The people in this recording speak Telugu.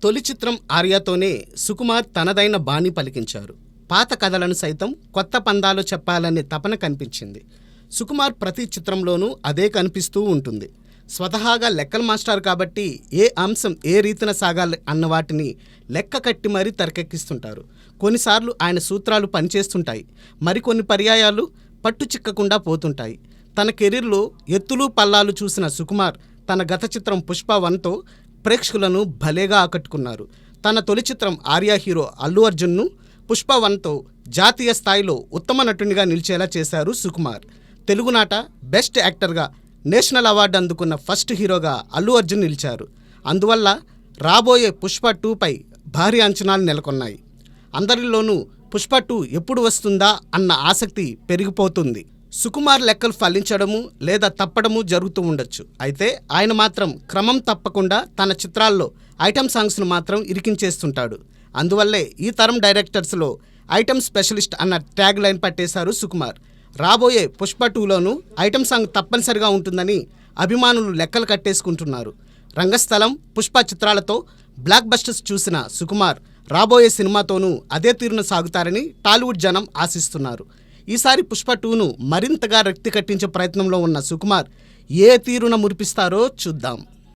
తొలి చిత్రం ఆర్యతోనే సుకుమార్ తనదైన బాణి పలికించారు. పాత కథలను సైతం కొత్త పందాలు చెప్పాలనే తపన కనిపించింది. సుకుమార్ ప్రతి చిత్రంలోనూ అదే కనిపిస్తూ ఉంటుంది. స్వతహాగా లెక్కల మాస్టర్ కాబట్టి ఏ అంశం ఏ రీతిన సాగాలి అన్న వాటిని లెక్క కట్టి మరీ తెరకెక్కిస్తుంటారు. కొన్నిసార్లు ఆయన సూత్రాలు పనిచేస్తుంటాయి, మరికొన్ని పర్యాయాలు పట్టు చిక్కకుండా పోతుంటాయి. తన కెరీర్లో ఎత్తులు పల్లాలు చూసిన సుకుమార్ తన గత చిత్రం పుష్ప1తో ప్రేక్షకులను భలేగా ఆకట్టుకున్నారు. తన తొలి చిత్రం ఆర్య హీరో అల్లు అర్జున్ను పుష్ప1తో జాతీయ స్థాయిలో ఉత్తమ నటునిగా నిలిచేలా చేశారు సుకుమార్. తెలుగునాట బెస్ట్ యాక్టర్గా నేషనల్ అవార్డు అందుకున్న ఫస్ట్ హీరోగా అల్లు అర్జున్ నిలిచారు. అందువల్ల రాబోయే పుష్ప2పై భారీ అంచనాలు నెలకొన్నాయి. అందరిలోనూ పుష్ప2 ఎప్పుడు వస్తుందా అన్న ఆసక్తి పెరిగిపోతుంది. సుకుమార్ లెక్కలు ఫలించడము లేదా తప్పడము జరుగుతూ ఉండొచ్చు. అయితే ఆయన మాత్రం క్రమం తప్పకుండా తన చిత్రాల్లో ఐటమ్ సాంగ్స్ను మాత్రం ఇరికించేస్తుంటాడు. అందువల్లే ఈ తరం డైరెక్టర్స్లో ఐటమ్ స్పెషలిస్ట్ అన్న ట్యాగ్ లైన్ పట్టేశారు సుకుమార్. రాబోయే పుష్ప2లోనూ ఐటమ్ సాంగ్ తప్పనిసరిగా ఉంటుందని అభిమానులు లెక్కలు కట్టేసుకుంటున్నారు. రంగస్థలం, పుష్ప చిత్రాలతో బ్లాక్ బస్టర్స్ చూసిన సుకుమార్ రాబోయే సినిమాతోనూ అదే తీరును సాగుతారని టాలీవుడ్ జనం ఆశిస్తున్నారు. ఈసారి పుష్ప2ను మరింతగా రక్తి కట్టించే ప్రయత్నంలో ఉన్న సుకుమార్ ఏ తీరున మురిపిస్తారో చూద్దాం.